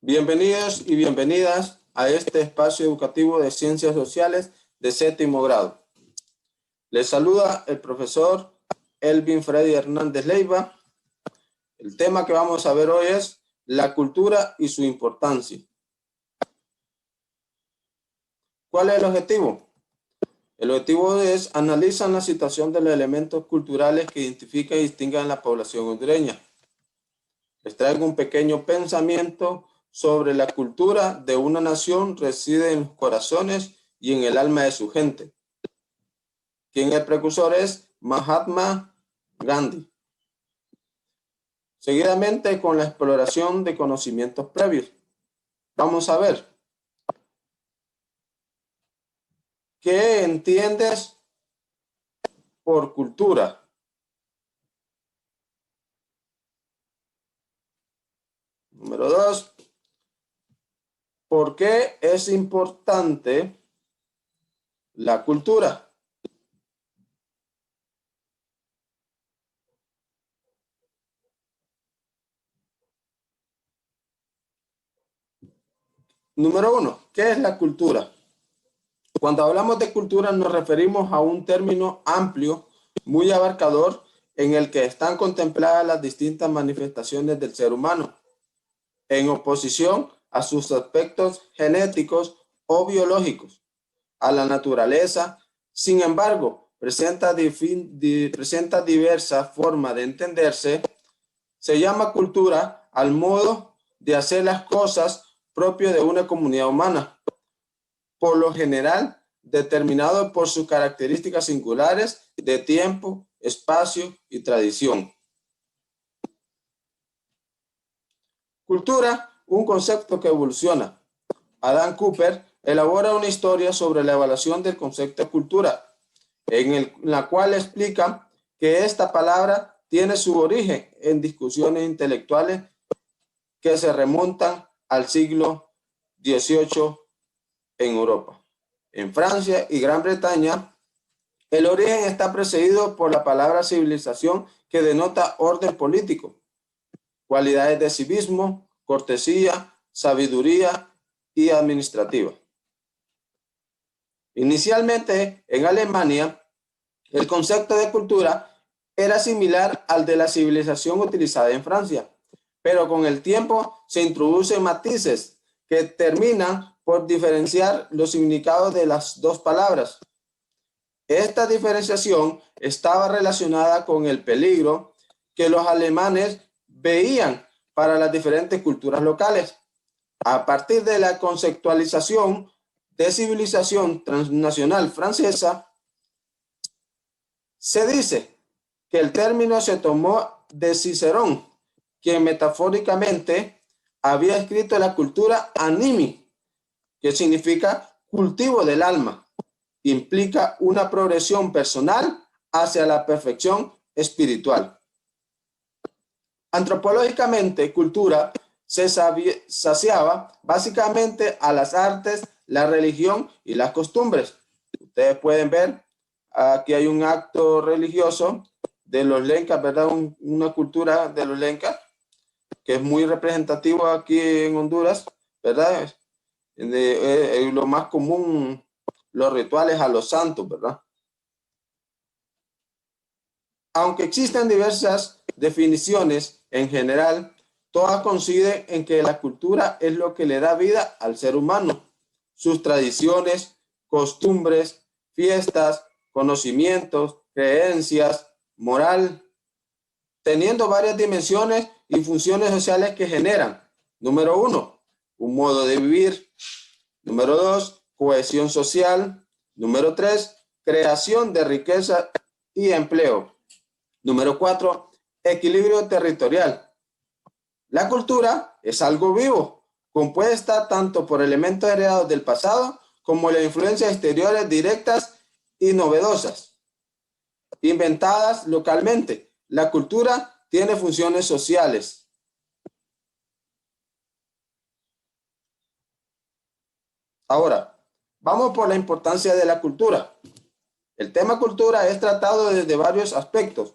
Bienvenidos y bienvenidas a este espacio educativo de Ciencias Sociales de séptimo grado. Les saluda el profesor Elvin Freddy Hernández Leiva. El tema que vamos a ver hoy es la cultura y su importancia. ¿Cuál es el objetivo? El objetivo es analizar la situación de los elementos culturales que identifican y distinguen a la población hondureña. Les traigo un pequeño pensamiento sobre la cultura de una nación reside en los corazones y en el alma de su gente. Quien el precursor es Mahatma Gandhi. Seguidamente con la exploración de conocimientos previos. Vamos a ver. ¿Qué entiendes por cultura? Número 2. ¿Por qué es importante la cultura? Número 1. ¿Qué es la cultura? Cuando hablamos de cultura nos referimos a un término amplio, muy abarcador, en el que están contempladas las distintas manifestaciones del ser humano, en oposición a sus aspectos genéticos o biológicos, a la naturaleza. Sin embargo, presenta diversas formas de entenderse. Se llama cultura al modo de hacer las cosas propio de una comunidad humana, por lo general determinado por sus características singulares de tiempo, espacio y tradición. Cultura, un concepto que evoluciona. Adam Cooper elabora una historia sobre la evaluación del concepto de cultura, en la cual explica que esta palabra tiene su origen en discusiones intelectuales que se remontan al siglo XVIII en Europa. En Francia y Gran Bretaña, el origen está precedido por la palabra civilización, que denota orden político, cualidades de civismo, cortesía, sabiduría y administrativa. Inicialmente, en Alemania, el concepto de cultura era similar al de la civilización utilizada en Francia, pero con el tiempo se introducen matices que terminan por diferenciar los significados de las dos palabras. Esta diferenciación estaba relacionada con el peligro que los alemanes veían para las diferentes culturas locales. A partir de la conceptualización de civilización transnacional francesa, se dice que el término se tomó de Cicerón, quien metafóricamente había escrito la cultura animi, que significa cultivo del alma. Implica una progresión personal hacia la perfección espiritual. Antropológicamente, cultura se saciaba básicamente a las artes, la religión y las costumbres. Ustedes pueden ver, aquí hay un acto religioso de los lencas, ¿verdad? Una cultura de los lencas que es muy representativo aquí en Honduras, ¿verdad? Lo más común, los rituales a los santos, ¿verdad? Aunque existen diversas definiciones, en general, todas coinciden en que la cultura es lo que le da vida al ser humano. Sus tradiciones, costumbres, fiestas, conocimientos, creencias, moral, teniendo varias dimensiones y funciones sociales que generan. Número 1, un modo de vivir. Número 2, cohesión social. Número 3, creación de riqueza y empleo. Número 4, equilibrio territorial. La cultura es algo vivo, compuesta tanto por elementos heredados del pasado como las influencias exteriores directas y novedosas, inventadas localmente. La cultura tiene funciones sociales. Ahora, vamos por la importancia de la cultura. El tema cultura es tratado desde varios aspectos.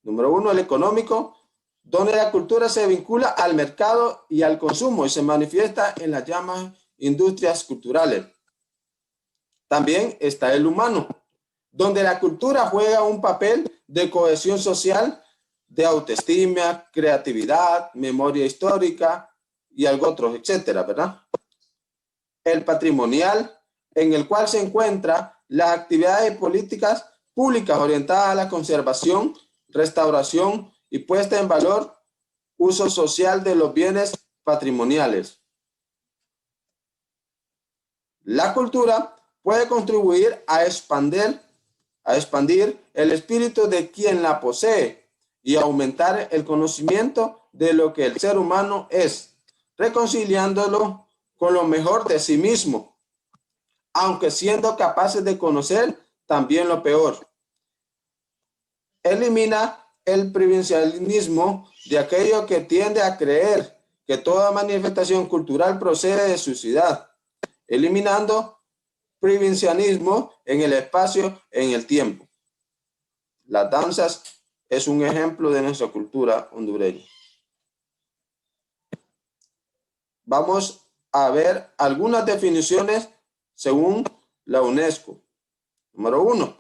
Número 1, el económico, donde la cultura se vincula al mercado y al consumo y se manifiesta en las llamadas industrias culturales. También está el humano, donde la cultura juega un papel de cohesión social, de autoestima, creatividad, memoria histórica y algo otros, etcétera, ¿verdad? El patrimonial, en el cual se encuentran las actividades políticas públicas orientadas a la conservación, restauración y puesta en valor, uso social de los bienes patrimoniales. La cultura puede contribuir a expandir el espíritu de quien la posee y aumentar el conocimiento de lo que el ser humano es, reconciliándolo con lo mejor de sí mismo, aunque siendo capaces de conocer también lo peor. Elimina el provincialismo de aquello que tiende a creer que toda manifestación cultural procede de su ciudad, eliminando provincianismo en el espacio, en el tiempo. Las danzas es un ejemplo de nuestra cultura hondureña. Vamos a ver algunas definiciones según la UNESCO. Número 1,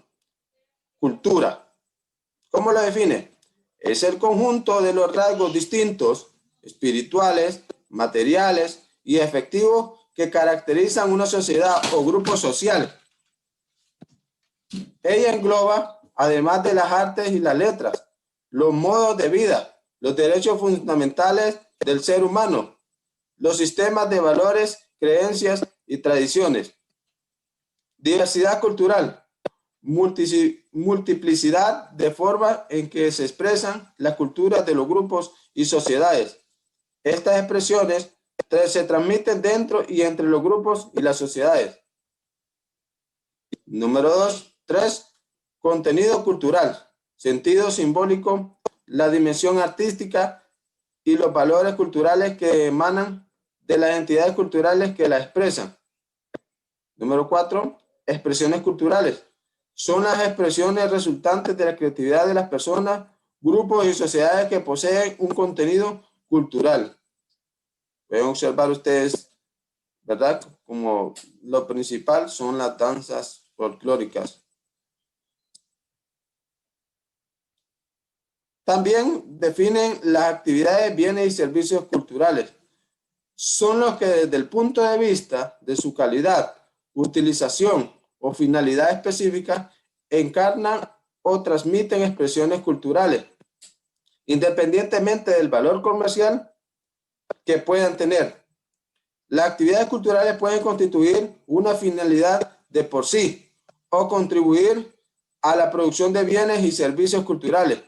cultura. ¿Cómo la define? Es el conjunto de los rasgos distintos, espirituales, materiales y efectivos que caracterizan una sociedad o grupo social. Ella engloba, además de las artes y las letras, los modos de vida, los derechos fundamentales del ser humano, los sistemas de valores, creencias y tradiciones. Diversidad cultural, multiplicidad de formas en que se expresan las culturas de los grupos y sociedades. Estas expresiones se transmiten dentro y entre los grupos y las sociedades. Número 3, contenido cultural, sentido simbólico, la dimensión artística y los valores culturales que emanan de las entidades culturales que la expresan. Número 4, expresiones culturales. Son las expresiones resultantes de la creatividad de las personas, grupos y sociedades que poseen un contenido cultural. Pueden observar ustedes, ¿verdad? Como lo principal son las danzas folclóricas. También definen las actividades, bienes y servicios culturales. Son los que desde el punto de vista de su calidad, utilización o finalidad específica encarnan o transmiten expresiones culturales, independientemente del valor comercial que puedan tener. Las actividades culturales pueden constituir una finalidad de por sí o contribuir a la producción de bienes y servicios culturales.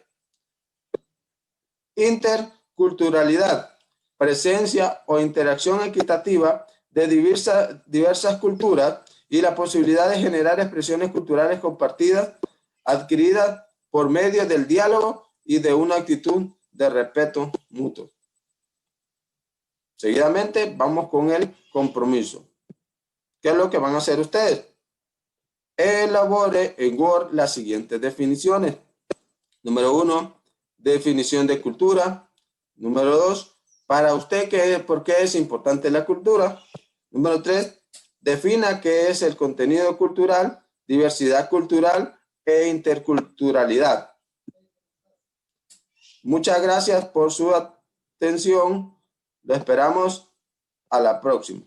Interculturalidad, presencia o interacción equitativa de diversas culturas y la posibilidad de generar expresiones culturales compartidas, adquiridas por medio del diálogo y de una actitud de respeto mutuo. Seguidamente vamos con el compromiso. ¿Qué es lo que van a hacer ustedes? Elabore en Word las siguientes definiciones. Número 1, definición de cultura. Número 2, para usted, ¿por qué es importante la cultura? Número 3, defina qué es el contenido cultural, diversidad cultural e interculturalidad. Muchas gracias por su atención. Lo esperamos a la próxima.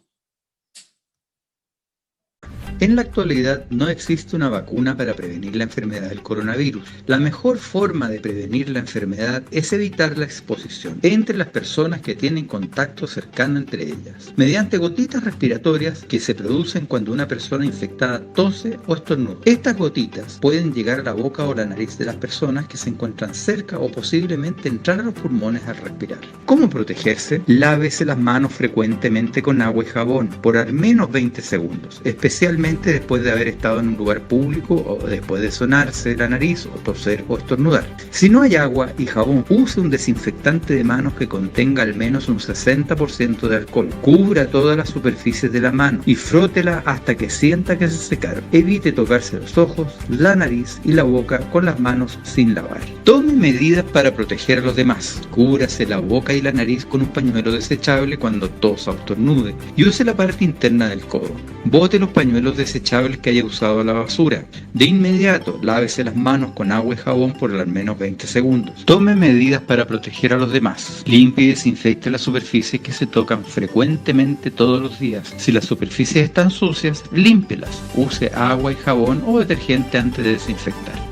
En la actualidad no existe una vacuna para prevenir la enfermedad del coronavirus. La mejor forma de prevenir la enfermedad es evitar la exposición entre las personas que tienen contacto cercano entre ellas, mediante gotitas respiratorias que se producen cuando una persona infectada tose o estornuda. Estas gotitas pueden llegar a la boca o la nariz de las personas que se encuentran cerca o posiblemente entrar a los pulmones al respirar. ¿Cómo protegerse? Lávese las manos frecuentemente con agua y jabón por al menos 20 segundos, especialmente especialmente después de haber estado en un lugar público o después de sonarse la nariz o toser o estornudar. Si no hay agua y jabón, use un desinfectante de manos que contenga al menos un 60% de alcohol. Cubra todas las superficies de la mano y frótela hasta que sienta que se secaron. Evite tocarse los ojos, la nariz y la boca con las manos sin lavar. Tome medidas para proteger a los demás. Cúbrase la boca y la nariz con un pañuelo desechable cuando tosa o estornude y use la parte interna del codo. Bote los pañuelos desechables que haya usado a la basura. De inmediato, lávese las manos con agua y jabón por al menos 20 segundos. Tome medidas para proteger a los demás. Limpie y desinfecte las superficies que se tocan frecuentemente todos los días. Si las superficies están sucias, límpelas. Use agua y jabón o detergente antes de desinfectar.